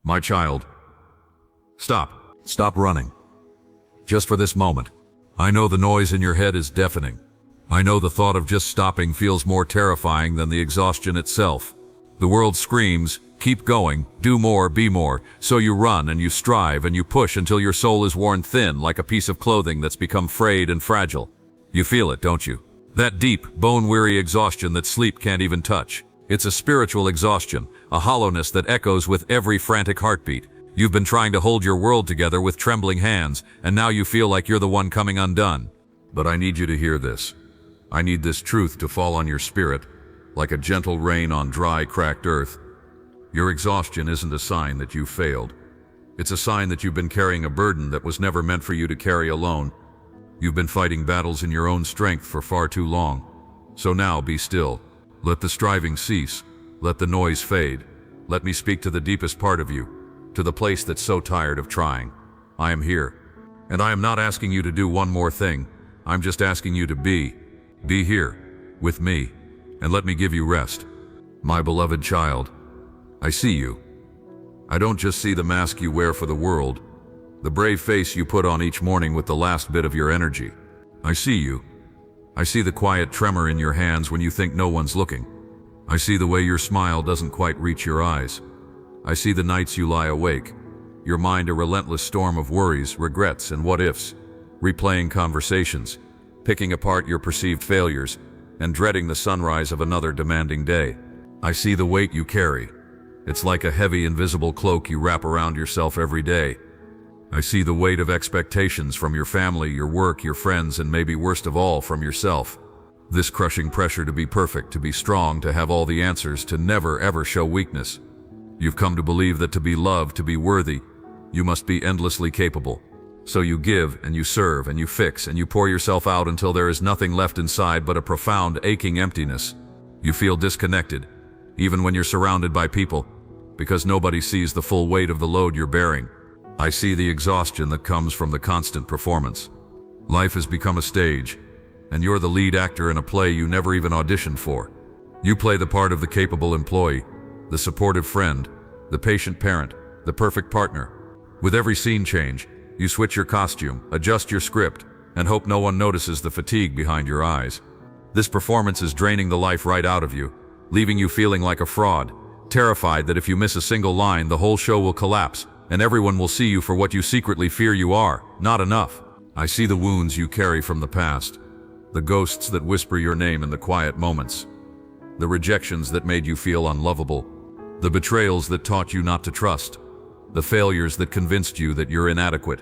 My child, stop. Stop running. Just for this moment. I know the noise in your head is deafening. I know the thought of just stopping feels more terrifying than the exhaustion itself. The world screams, keep going, do more, be more. So you run and you strive and you push until your soul is worn thin like a piece of clothing that's become frayed and fragile. You feel it, don't you? That deep, bone-weary exhaustion that sleep can't even touch. It's a spiritual exhaustion, a hollowness that echoes with every frantic heartbeat. You've been trying to hold your world together with trembling hands, and now you feel like you're the one coming undone. But I need you to hear this. I need this truth to fall on your spirit, like a gentle rain on dry, cracked earth. Your exhaustion isn't a sign that you failed. It's a sign that you've been carrying a burden that was never meant for you to carry alone. You've been fighting battles in your own strength for far too long. So now be still. Let the striving cease. Let the noise fade. Let me speak to the deepest part of you, to the place that's so tired of trying. I am here. And I am not asking you to do one more thing. I'm just asking you to be here, with me, and let me give you rest. My beloved child, I see you. I don't just see the mask you wear for the world, the brave face you put on each morning with the last bit of your energy. I see you. I see the quiet tremor in your hands when you think no one's looking. I see the way your smile doesn't quite reach your eyes. I see the nights you lie awake, your mind a relentless storm of worries, regrets, and what-ifs, replaying conversations, picking apart your perceived failures, and dreading the sunrise of another demanding day. I see the weight you carry. It's like a heavy, invisible cloak you wrap around yourself every day. I see the weight of expectations from your family, your work, your friends, and maybe worst of all, from yourself. This crushing pressure to be perfect, to be strong, to have all the answers, to never ever show weakness. You've come to believe that to be loved, to be worthy, you must be endlessly capable. So you give, and you serve, and you fix, and you pour yourself out until there is nothing left inside but a profound, aching emptiness. You feel disconnected, even when you're surrounded by people, because nobody sees the full weight of the load you're bearing. I see the exhaustion that comes from the constant performance. Life has become a stage, and you're the lead actor in a play you never even auditioned for. You play the part of the capable employee, the supportive friend, the patient parent, the perfect partner. With every scene change, you switch your costume, adjust your script, and hope no one notices the fatigue behind your eyes. This performance is draining the life right out of you, leaving you feeling like a fraud, terrified that if you miss a single line, the whole show will collapse, and everyone will see you for what you secretly fear you are, not enough. I see the wounds you carry from the past, the ghosts that whisper your name in the quiet moments, the rejections that made you feel unlovable, the betrayals that taught you not to trust, the failures that convinced you that you're inadequate.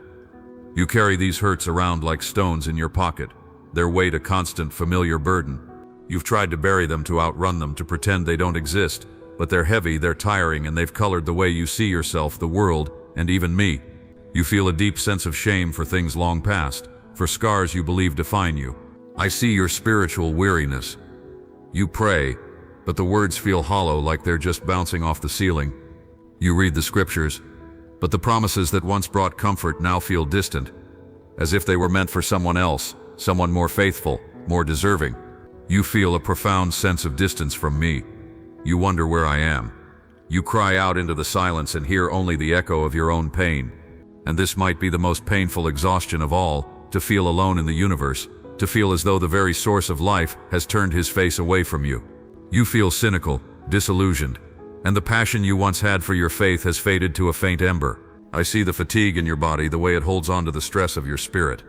You carry these hurts around like stones in your pocket, their weight a constant, familiar burden. You've tried to bury them, to outrun them, to pretend they don't exist, but they're heavy, they're tiring, and they've colored the way you see yourself, the world, and even me. You feel a deep sense of shame for things long past, for scars you believe define you. I see your spiritual weariness. You pray, but the words feel hollow, like they're just bouncing off the ceiling. You read the scriptures, but the promises that once brought comfort now feel distant, as if they were meant for someone else, someone more faithful, more deserving. You feel a profound sense of distance from me. You wonder where I am. You cry out into the silence and hear only the echo of your own pain. And this might be the most painful exhaustion of all, to feel alone in the universe, to feel as though the very source of life has turned his face away from you. You feel cynical, disillusioned, and the passion you once had for your faith has faded to a faint ember. I see the fatigue in your body, the way it holds on to the stress of your spirit,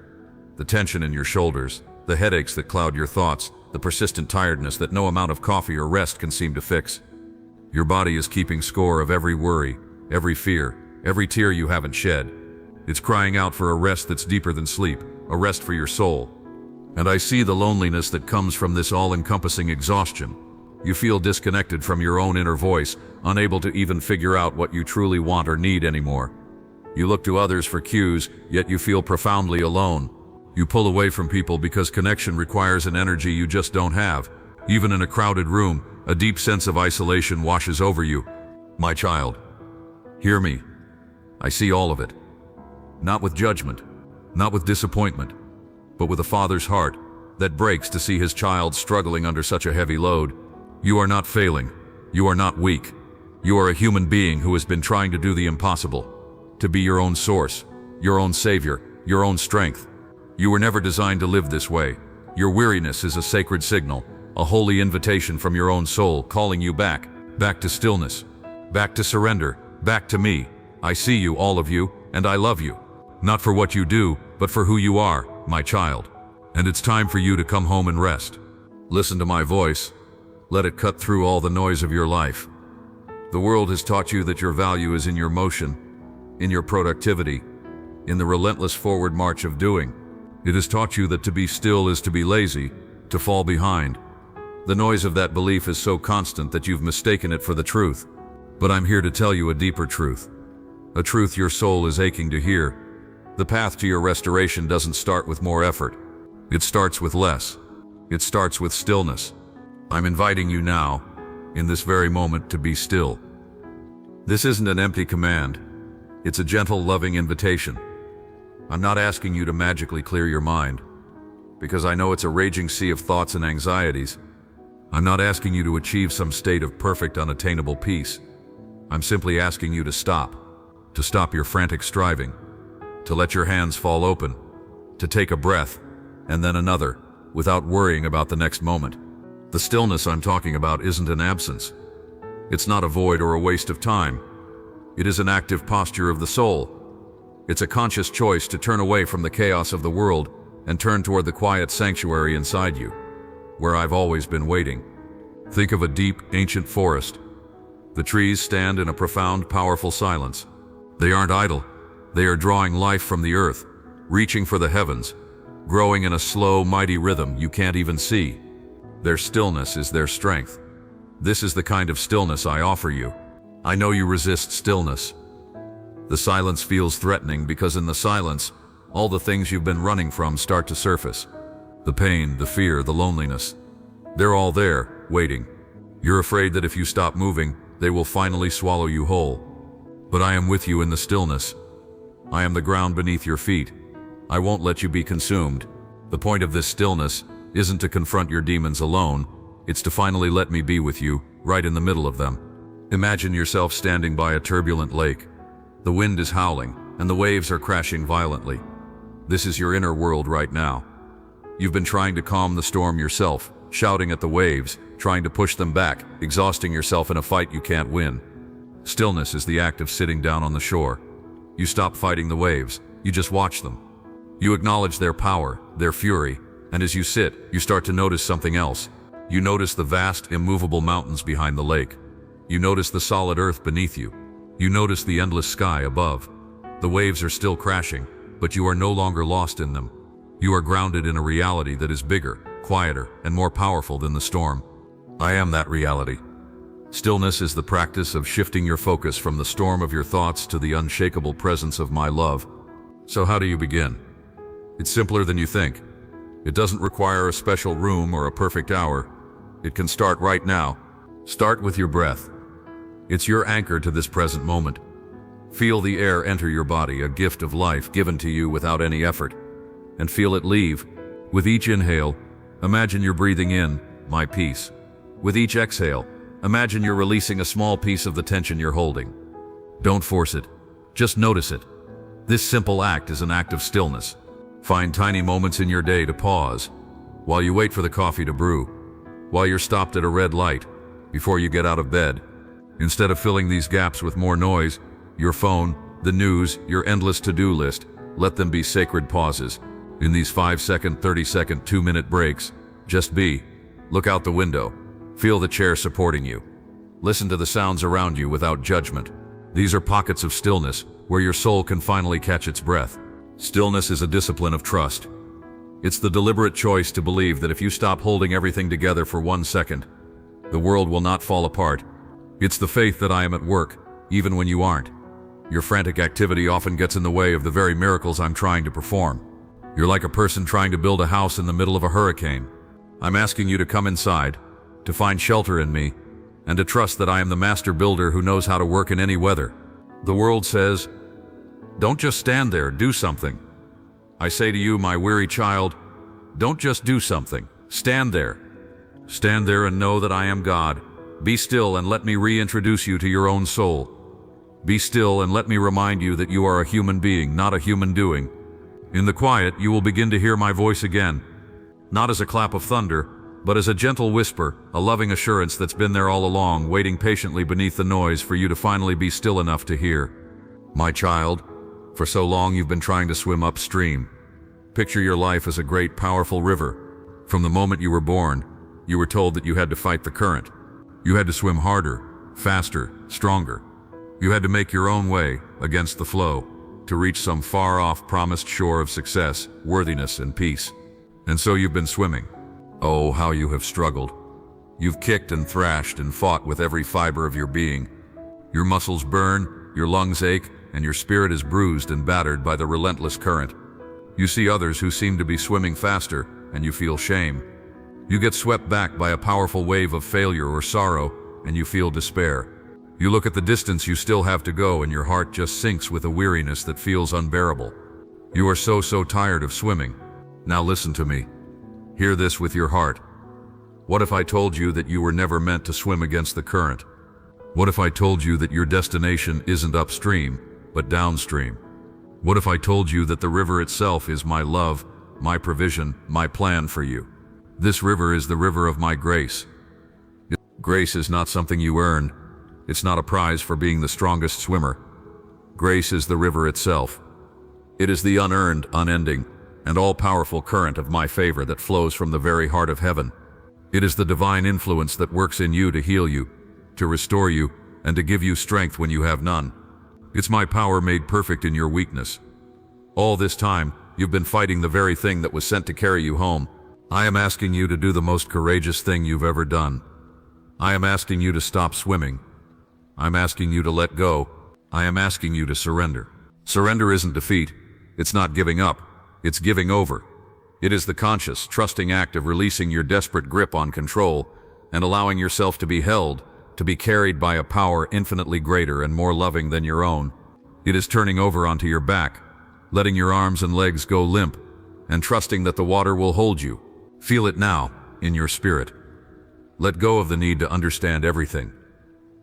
the tension in your shoulders, the headaches that cloud your thoughts, the persistent tiredness that no amount of coffee or rest can seem to fix. Your body is keeping score of every worry, every fear, every tear you haven't shed. It's crying out for a rest that's deeper than sleep, a rest for your soul. And I see the loneliness that comes from this all-encompassing exhaustion. You feel disconnected from your own inner voice, unable to even figure out what you truly want or need anymore. You look to others for cues, yet you feel profoundly alone. You pull away from people because connection requires an energy you just don't have. Even in a crowded room, a deep sense of isolation washes over you. My child, hear me. I see all of it. Not with judgment, not with disappointment, but with a father's heart that breaks to see his child struggling under such a heavy load. You are not failing. You are not weak. You are a human being who has been trying to do the impossible, to be your own source, your own savior, your own strength. You were never designed to live this way. Your weariness is a sacred signal, a holy invitation from your own soul calling you back to stillness, back to surrender, back to me. I see you, all of you, and I love you. Not for what you do, but for who you are, my child. And it's time for you to come home and rest. Listen to my voice. Let it cut through all the noise of your life. The world has taught you that your value is in your motion, in your productivity, in the relentless forward march of doing. It has taught you that to be still is to be lazy, to fall behind. The noise of that belief is so constant that you've mistaken it for the truth. But I'm here to tell you a deeper truth. A truth your soul is aching to hear. The path to your restoration doesn't start with more effort. It starts with less. It starts with stillness. I'm inviting you now, in this very moment, to be still. This isn't an empty command. It's a gentle, loving invitation. I'm not asking you to magically clear your mind, because I know it's a raging sea of thoughts and anxieties. I'm not asking you to achieve some state of perfect, unattainable peace. I'm simply asking you to stop your frantic striving, to let your hands fall open, to take a breath, and then another, without worrying about the next moment. The stillness I'm talking about isn't an absence. It's not a void or a waste of time. It is an active posture of the soul. It's a conscious choice to turn away from the chaos of the world and turn toward the quiet sanctuary inside you, where I've always been waiting. Think of a deep, ancient forest. The trees stand in a profound, powerful silence. They aren't idle. They are drawing life from the earth, reaching for the heavens, growing in a slow, mighty rhythm you can't even see. Their stillness is their strength. This is the kind of stillness I offer you. I know you resist stillness. The silence feels threatening because in the silence, all the things you've been running from start to surface. The pain, the fear, the loneliness. They're all there, waiting. You're afraid that if you stop moving, they will finally swallow you whole. But I am with you in the stillness. I am the ground beneath your feet. I won't let you be consumed. The point of this stillness isn't to confront your demons alone. It's to finally let me be with you, right in the middle of them. Imagine yourself standing by a turbulent lake. The wind is howling, and the waves are crashing violently. This is your inner world right now. You've been trying to calm the storm yourself, shouting at the waves, trying to push them back, exhausting yourself in a fight you can't win. Stillness is the act of sitting down on the shore. You stop fighting the waves, you just watch them. You acknowledge their power, their fury, and as you sit, you start to notice something else. You notice the vast, immovable mountains behind the lake. You notice the solid earth beneath you. You notice the endless sky above. The waves are still crashing, but you are no longer lost in them. You are grounded in a reality that is bigger, quieter, and more powerful than the storm. I am that reality. Stillness is the practice of shifting your focus from the storm of your thoughts to the unshakable presence of my love. So how do you begin? It's simpler than you think. It doesn't require a special room or a perfect hour. It can start right now. Start with your breath. It's your anchor to this present moment. Feel the air enter your body, a gift of life given to you without any effort. And feel it leave. With each inhale, imagine you're breathing in, my peace. With each exhale, imagine you're releasing a small piece of the tension you're holding. Don't force it. Just notice it. This simple act is an act of stillness. Find tiny moments in your day to pause. While you wait for the coffee to brew. While you're stopped at a red light. Before you get out of bed. Instead of filling these gaps with more noise, your phone, the news, your endless to-do list, let them be sacred pauses. In these 5-second, 30-second, 2-minute breaks, just be. Look out the window. Feel the chair supporting you. Listen to the sounds around you without judgment. These are pockets of stillness where your soul can finally catch its breath. Stillness is a discipline of trust. It's the deliberate choice to believe that if you stop holding everything together for 1 second, the world will not fall apart. It's the faith that I am at work, even when you aren't. Your frantic activity often gets in the way of the very miracles I'm trying to perform. You're like a person trying to build a house in the middle of a hurricane. I'm asking you to come inside, to find shelter in me, and to trust that I am the master builder who knows how to work in any weather. The world says, don't just stand there, do something. I say to you, my weary child, don't just do something. Stand there. Stand there and know that I am God. Be still and let me reintroduce you to your own soul. Be still and let me remind you that you are a human being, not a human doing. In the quiet, you will begin to hear my voice again, not as a clap of thunder, but as a gentle whisper, a loving assurance that's been there all along, waiting patiently beneath the noise for you to finally be still enough to hear. My child, for so long you've been trying to swim upstream. Picture your life as a great, powerful river. From the moment you were born, you were told that you had to fight the current. You had to swim harder, faster, stronger. You had to make your own way against the flow to reach some far-off promised shore of success, worthiness, and peace. And so you've been swimming. Oh, how you have struggled. You've kicked and thrashed and fought with every fiber of your being. Your muscles burn, your lungs ache, and your spirit is bruised and battered by the relentless current. You see others who seem to be swimming faster, and you feel shame. You get swept back by a powerful wave of failure or sorrow, and you feel despair. You look at the distance you still have to go, and your heart just sinks with a weariness that feels unbearable. You are so tired of swimming. Now listen to me. Hear this with your heart. What if I told you that you were never meant to swim against the current? What if I told you that your destination isn't upstream, but downstream? What if I told you that the river itself is my love, my provision, my plan for you? This river is the river of my grace. Grace is not something you earn. It's not a prize for being the strongest swimmer. Grace is the river itself. It is the unearned, unending, and all-powerful current of my favor that flows from the very heart of heaven. It is the divine influence that works in you to heal you, to restore you, and to give you strength when you have none. It's my power made perfect in your weakness. All this time, you've been fighting the very thing that was sent to carry you home. I am asking you to do the most courageous thing you've ever done. I am asking you to stop swimming. I'm asking you to let go. I am asking you to surrender. Surrender isn't defeat. It's not giving up. It's giving over. It is the conscious, trusting act of releasing your desperate grip on control and allowing yourself to be held, to be carried by a power infinitely greater and more loving than your own. It is turning over onto your back, letting your arms and legs go limp, and trusting that the water will hold you. Feel it now, in your spirit. Let go of the need to understand everything.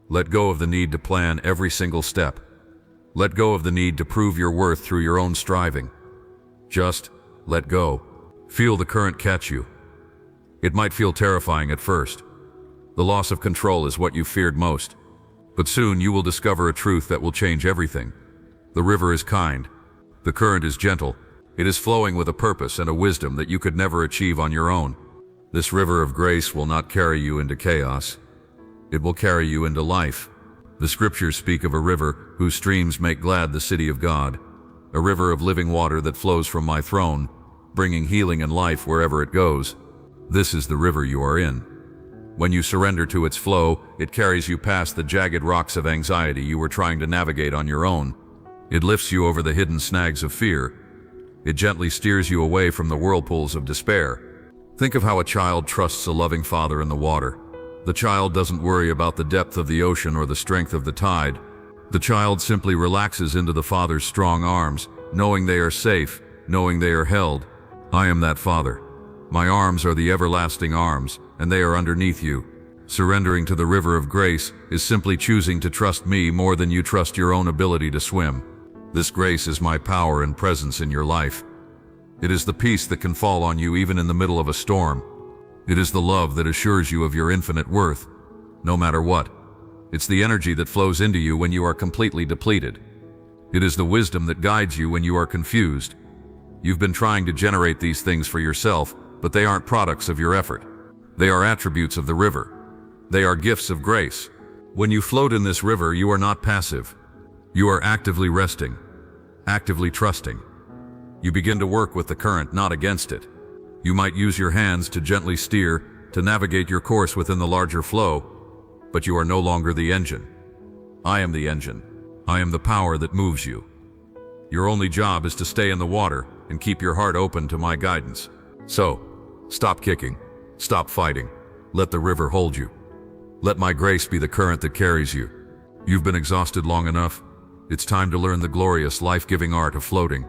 Let go of the need to plan every single step. Let go of the need to prove your worth through your own striving. Just let go. Feel the current catch you. It might feel terrifying at first. The loss of control is what you feared most. But soon you will discover a truth that will change everything. The river is kind. The current is gentle. It is flowing with a purpose and a wisdom that you could never achieve on your own. This river of grace will not carry you into chaos. It will carry you into life. The scriptures speak of a river whose streams make glad the city of God, a river of living water that flows from my throne, bringing healing and life wherever it goes. This is the river you are in. When you surrender to its flow, it carries you past the jagged rocks of anxiety you were trying to navigate on your own. It lifts you over the hidden snags of fear. It gently steers you away from the whirlpools of despair. Think of how a child trusts a loving father in the water. The child doesn't worry about the depth of the ocean or the strength of the tide. The child simply relaxes into the father's strong arms, knowing they are safe, knowing they are held. I am that father. My arms are the everlasting arms, and they are underneath you. Surrendering to the river of grace is simply choosing to trust me more than you trust your own ability to swim. This grace is my power and presence in your life. It is the peace that can fall on you even in the middle of a storm. It is the love that assures you of your infinite worth, no matter what. It's the energy that flows into you when you are completely depleted. It is the wisdom that guides you when you are confused. You've been trying to generate these things for yourself, but they aren't products of your effort. They are attributes of the river. They are gifts of grace. When you float in this river, you are not passive. You are actively resting, actively trusting. You begin to work with the current, not against it. You might use your hands to gently steer, to navigate your course within the larger flow, but you are no longer the engine. I am the engine. I am the power that moves you. Your only job is to stay in the water and keep your heart open to my guidance. So, stop kicking, stop fighting. Let the river hold you. Let my grace be the current that carries you. You've been exhausted long enough. It's time to learn the glorious, life-giving art of floating.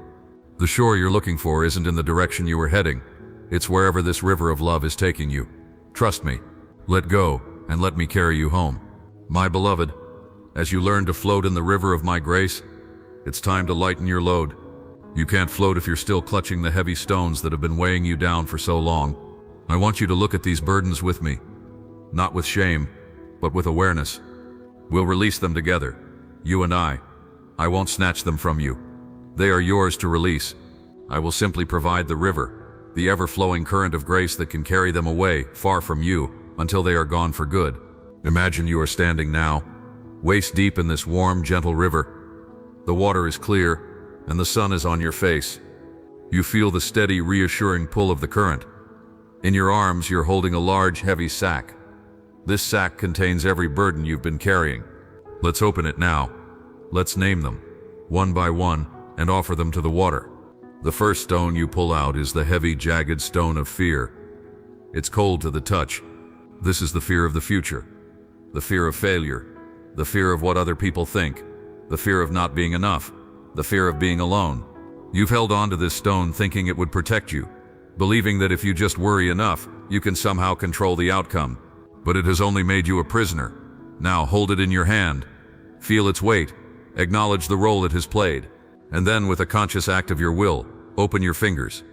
The shore you're looking for isn't in the direction you were heading. It's wherever this river of love is taking you. Trust me. Let go and let me carry you home. My beloved, as you learn to float in the river of my grace, it's time to lighten your load. You can't float if you're still clutching the heavy stones that have been weighing you down for so long. I want you to look at these burdens with me, not with shame, but with awareness. We'll release them together, you and I. I won't snatch them from you. They are yours to release. I will simply provide the river, the ever-flowing current of grace that can carry them away, far from you, until they are gone for good. Imagine you are standing now, waist deep in this warm, gentle river. The water is clear, and the sun is on your face. You feel the steady, reassuring pull of the current. In your arms, you're holding a large, heavy sack. This sack contains every burden you've been carrying. Let's open it now. Let's name them, one by one, and offer them to the water. The first stone you pull out is the heavy, jagged stone of fear. It's cold to the touch. This is the fear of the future, the fear of failure, the fear of what other people think, the fear of not being enough, the fear of being alone. You've held on to this stone thinking it would protect you, believing that if you just worry enough, you can somehow control the outcome. But it has only made you a prisoner. Now hold it in your hand. Feel its weight. Acknowledge the role it has played. And then, with a conscious act of your will, open your fingers.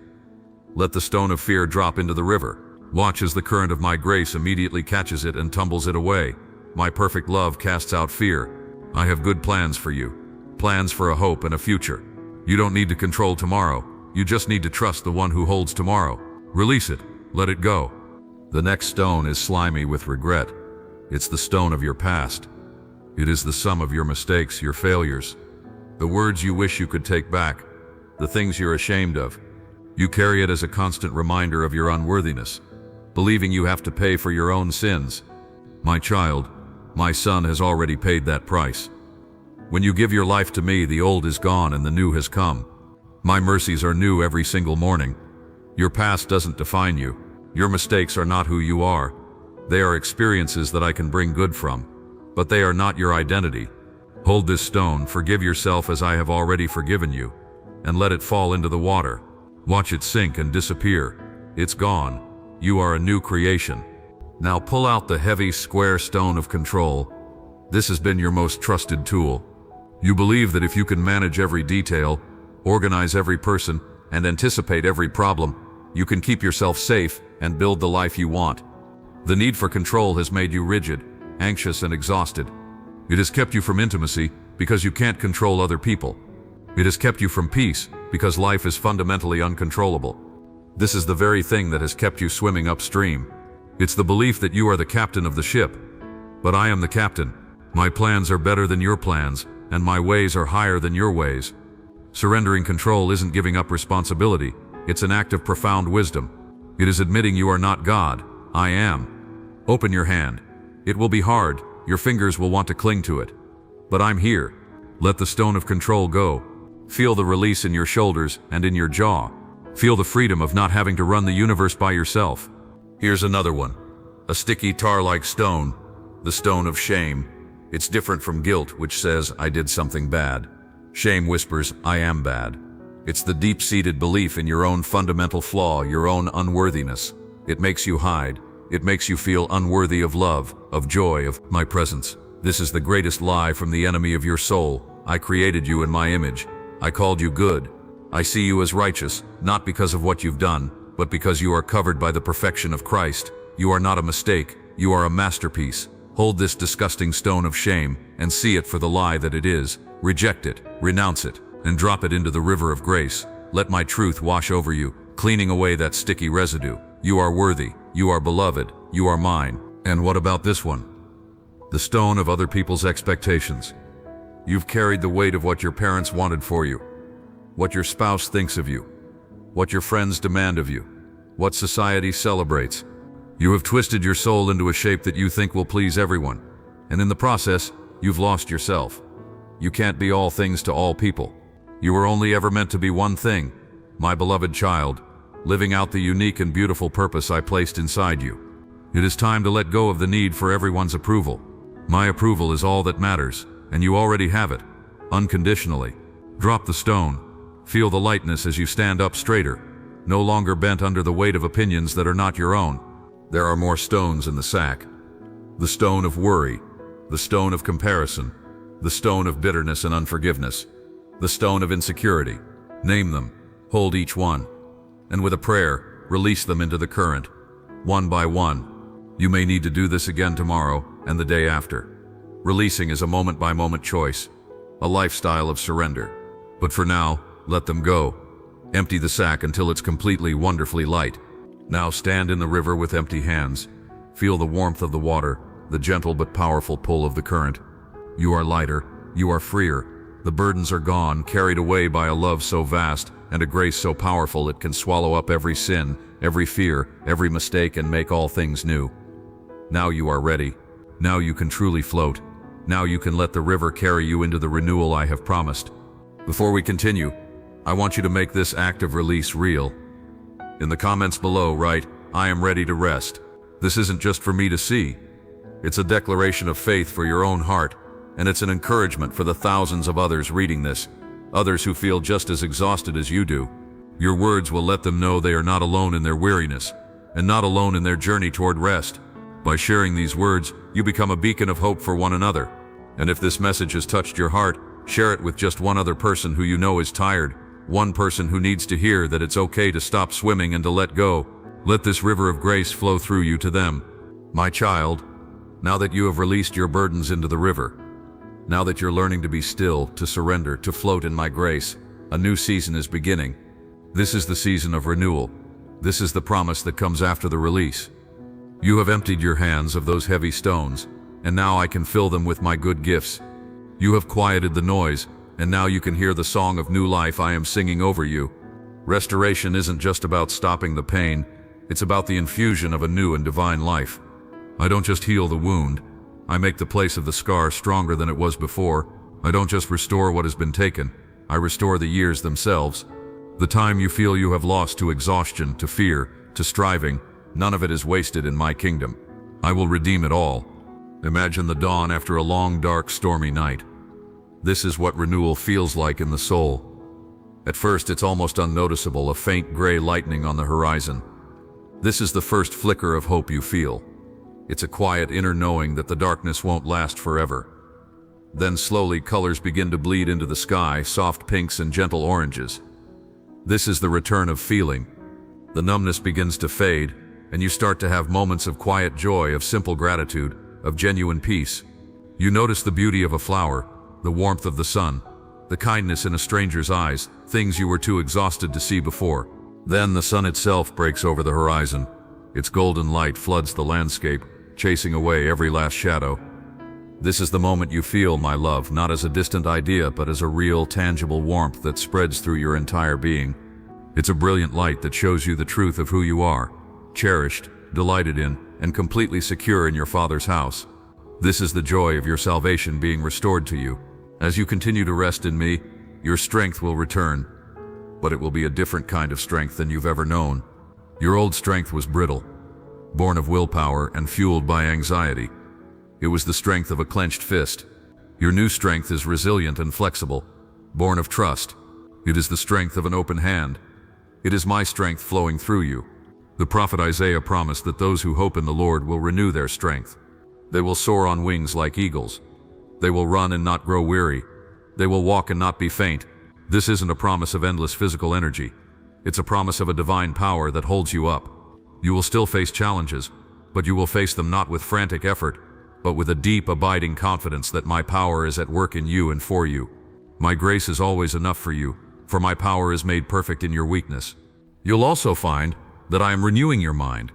Let the stone of fear drop into the river. Watch as the current of my grace immediately catches it and tumbles it away. My perfect love casts out fear. I have good plans for you. Plans for a hope and a future. You don't need to control tomorrow. You just need to trust the one who holds tomorrow. Release it. Let it go. The next stone is slimy with regret. It's the stone of your past. It is the sum of your mistakes, your failures, the words you wish you could take back, the things you're ashamed of. You carry it as a constant reminder of your unworthiness, believing you have to pay for your own sins. My child, my son has already paid that price. When you give your life to me, the old is gone and the new has come. My mercies are new every single morning. Your past doesn't define you. Your mistakes are not who you are. They are experiences that I can bring good from, but they are not your identity. Hold this stone, forgive yourself as I have already forgiven you, and let it fall into the water. Watch it sink and disappear. It's gone. You are a new creation. Now pull out the heavy, square stone of control. This has been your most trusted tool. You believe that if you can manage every detail, organize every person, and anticipate every problem, you can keep yourself safe and build the life you want. The need for control has made you rigid, anxious, and exhausted. It has kept you from intimacy because you can't control other people. It has kept you from peace because life is fundamentally uncontrollable. This is the very thing that has kept you swimming upstream. It's the belief that you are the captain of the ship. But I am the captain. My plans are better than your plans, and my ways are higher than your ways. Surrendering control isn't giving up responsibility. It's an act of profound wisdom. It is admitting you are not God. I am. Open your hand. It will be hard. Your fingers will want to cling to it. But I'm here. Let the stone of control go. Feel the release in your shoulders and in your jaw. Feel the freedom of not having to run the universe by yourself. Here's another one. A sticky tar-like stone. The stone of shame. It's different from guilt, which says, I did something bad. Shame whispers, I am bad. It's the deep-seated belief in your own fundamental flaw, your own unworthiness. It makes you hide. It makes you feel unworthy of love, of joy, of my presence. This is the greatest lie from the enemy of your soul. I created you in my image. I called you good. I see you as righteous, not because of what you've done, but because you are covered by the perfection of Christ. You are not a mistake. You are a masterpiece. Hold this disgusting stone of shame and see it for the lie that it is. Reject it, renounce it, and drop it into the river of grace. Let my truth wash over you, cleaning away that sticky residue. You are worthy, you are beloved, you are mine. And what about this one? The stone of other people's expectations. You've carried the weight of what your parents wanted for you, what your spouse thinks of you, what your friends demand of you, what society celebrates. You have twisted your soul into a shape that you think will please everyone, and in the process, you've lost yourself. You can't be all things to all people. You were only ever meant to be one thing, my beloved child, living out the unique and beautiful purpose I placed inside you. It is time to let go of the need for everyone's approval. My approval is all that matters, and you already have it, unconditionally. Drop the stone. Feel the lightness as you stand up straighter, no longer bent under the weight of opinions that are not your own. There are more stones in the sack. The stone of worry, the stone of comparison, the stone of bitterness and unforgiveness, the stone of insecurity. Name them, hold each one, and with a prayer, release them into the current, one by one. You may need to do this again tomorrow and the day after. Releasing is a moment-by-moment choice, a lifestyle of surrender. But for now, let them go. Empty the sack until it's completely wonderfully light. Now stand in the river with empty hands. Feel the warmth of the water, the gentle but powerful pull of the current. You are lighter, you are freer. The burdens are gone, carried away by a love so vast and a grace so powerful it can swallow up every sin, every fear, every mistake, and make all things new. Now you are ready. Now you can truly float. Now you can let the river carry you into the renewal I have promised. Before we continue, I want you to make this act of release real. In the comments below, write, "I am ready to rest." This isn't just for me to see. It's a declaration of faith for your own heart, and it's an encouragement for the thousands of others reading this, others who feel just as exhausted as you do. Your words will let them know they are not alone in their weariness, and not alone in their journey toward rest. By sharing these words, you become a beacon of hope for one another. And if this message has touched your heart, share it with just one other person who you know is tired, one person who needs to hear that it's okay to stop swimming and to let go. Let this river of grace flow through you to them. My child, now that you have released your burdens into the river, now that you're learning to be still, to surrender, to float in my grace, a new season is beginning. This is the season of renewal. This is the promise that comes after the release. You have emptied your hands of those heavy stones, and now I can fill them with my good gifts. You have quieted the noise, and now you can hear the song of new life I am singing over you. Restoration isn't just about stopping the pain, it's about the infusion of a new and divine life. I don't just heal the wound, I make the place of the scar stronger than it was before. I don't just restore what has been taken, I restore the years themselves. The time you feel you have lost to exhaustion, to fear, to striving, none of it is wasted in my kingdom. I will redeem it all. Imagine the dawn after a long, dark, stormy night. This is what renewal feels like in the soul. At first, it's almost unnoticeable, a faint gray lightning on the horizon. This is the first flicker of hope you feel. It's a quiet inner knowing that the darkness won't last forever. Then slowly colors begin to bleed into the sky, soft pinks and gentle oranges. This is the return of feeling. The numbness begins to fade, and you start to have moments of quiet joy, of simple gratitude, of genuine peace. You notice the beauty of a flower, the warmth of the sun, the kindness in a stranger's eyes, things you were too exhausted to see before. Then the sun itself breaks over the horizon. Its golden light floods the landscape, chasing away every last shadow. This is the moment you feel my love, not as a distant idea, but as a real, tangible warmth that spreads through your entire being. It's a brilliant light that shows you the truth of who you are, cherished, delighted in, and completely secure in your Father's house. This is the joy of your salvation being restored to you. As you continue to rest in me, your strength will return, but it will be a different kind of strength than you've ever known. Your old strength was brittle, born of willpower and fueled by anxiety. It was the strength of a clenched fist. Your new strength is resilient and flexible, born of trust. It is the strength of an open hand. It is my strength flowing through you. The prophet Isaiah promised that those who hope in the Lord will renew their strength. They will soar on wings like eagles. They will run and not grow weary. They will walk and not be faint. This isn't a promise of endless physical energy. It's a promise of a divine power that holds you up. You will still face challenges, but you will face them not with frantic effort, but with a deep, abiding confidence that my power is at work in you and for you. My grace is always enough for you, for my power is made perfect in your weakness. You'll also find that I am renewing your mind.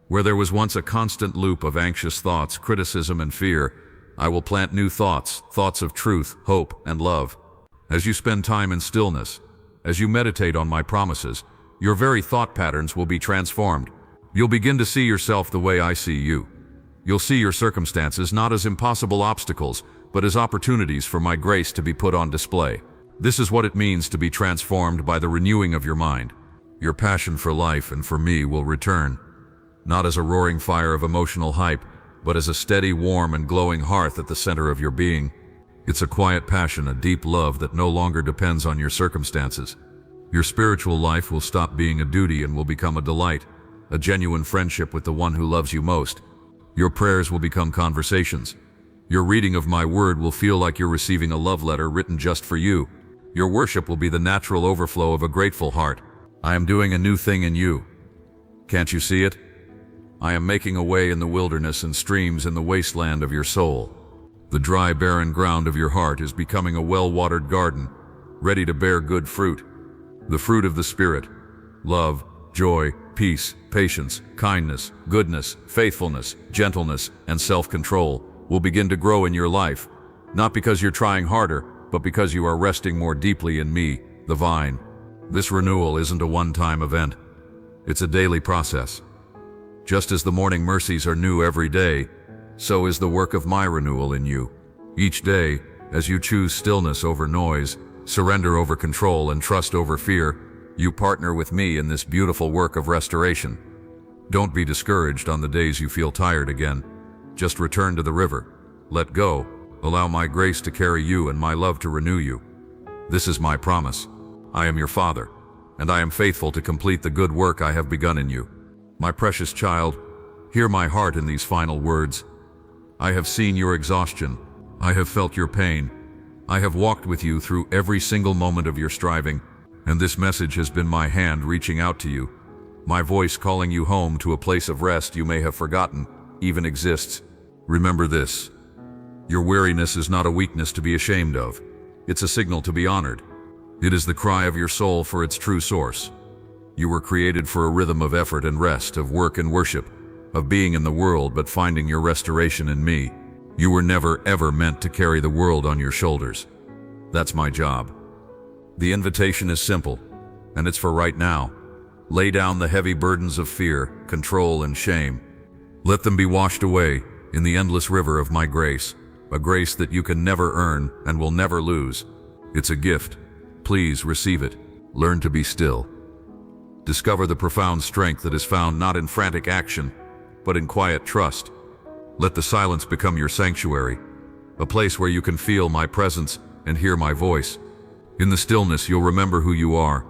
Where there was once a constant loop of anxious thoughts, criticism, and fear, I will plant new thoughts, thoughts of truth, hope, and love. As you spend time in stillness, as you meditate on my promises, your very thought patterns will be transformed. You'll begin to see yourself the way I see you. You'll see your circumstances not as impossible obstacles, but as opportunities for my grace to be put on display. This is what it means to be transformed by the renewing of your mind. Your passion for life and for me will return, not as a roaring fire of emotional hype, but as a steady, warm, and glowing hearth at the center of your being. It's a quiet passion, a deep love that no longer depends on your circumstances. Your spiritual life will stop being a duty and will become a delight, a genuine friendship with the one who loves you most. Your prayers will become conversations. Your reading of my word will feel like you're receiving a love letter written just for you. Your worship will be the natural overflow of a grateful heart. I am doing a new thing in you. Can't you see it? I am making a way in the wilderness and streams in the wasteland of your soul. The dry, barren ground of your heart is becoming a well-watered garden, ready to bear good fruit. The fruit of the Spirit: love, joy, peace, patience, kindness, goodness, faithfulness, gentleness, and self-control will begin to grow in your life, not because you're trying harder, but because you are resting more deeply in me, the vine. This renewal isn't a one-time event. It's a daily process. Just as the morning mercies are new every day, so is the work of my renewal in you. Each day, as you choose stillness over noise, surrender over control, and trust over fear, you partner with me in this beautiful work of restoration. Don't be discouraged on the days you feel tired again. Just return to the river. Let go. Allow my grace to carry you and my love to renew you. This is my promise. I am your Father, and I am faithful to complete the good work I have begun in you. My precious child, hear my heart in these final words. I have seen your exhaustion. I have felt your pain. I have walked with you through every single moment of your striving, and this message has been my hand reaching out to you, my voice calling you home to a place of rest you may have forgotten even exists. Remember this: your weariness is not a weakness to be ashamed of. It's a signal to be honored. It is the cry of your soul for its true source. You were created for a rhythm of effort and rest, of work and worship, of being in the world but finding your restoration in me. You were never ever meant to carry the world on your shoulders. That's my job. The invitation is simple, and it's for right now. Lay down the heavy burdens of fear, control, and shame. Let them be washed away in the endless river of my grace, a grace that you can never earn and will never lose. It's a gift. Please receive it. Learn to be still. Discover the profound strength that is found not in frantic action, but in quiet trust. Let the silence become your sanctuary, a place where you can feel my presence and hear my voice. In the stillness, you'll remember who you are.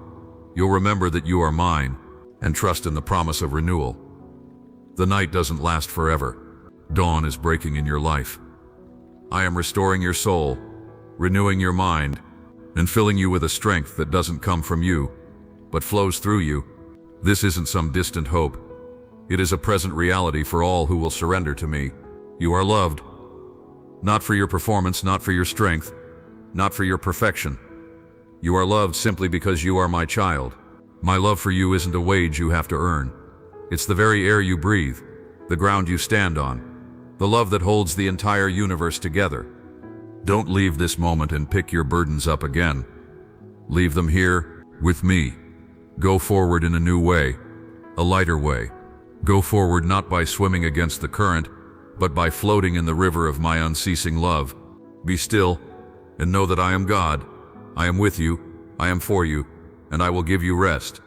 You'll remember that you are mine, and trust in the promise of renewal. The night doesn't last forever. Dawn is breaking in your life. I am restoring your soul, renewing your mind, and filling you with a strength that doesn't come from you, but flows through you. This isn't some distant hope. It is a present reality for all who will surrender to me. You are loved, not for your performance, not for your strength, not for your perfection. You are loved simply because you are my child. My love for you isn't a wage you have to earn. It's the very air you breathe, the ground you stand on, the love that holds the entire universe together. Don't leave this moment and pick your burdens up again. Leave them here, with me. Go forward in a new way, a lighter way. Go forward not by swimming against the current, but by floating in the river of my unceasing love. Be still, and know that I am God. I am with you, I am for you, and I will give you rest.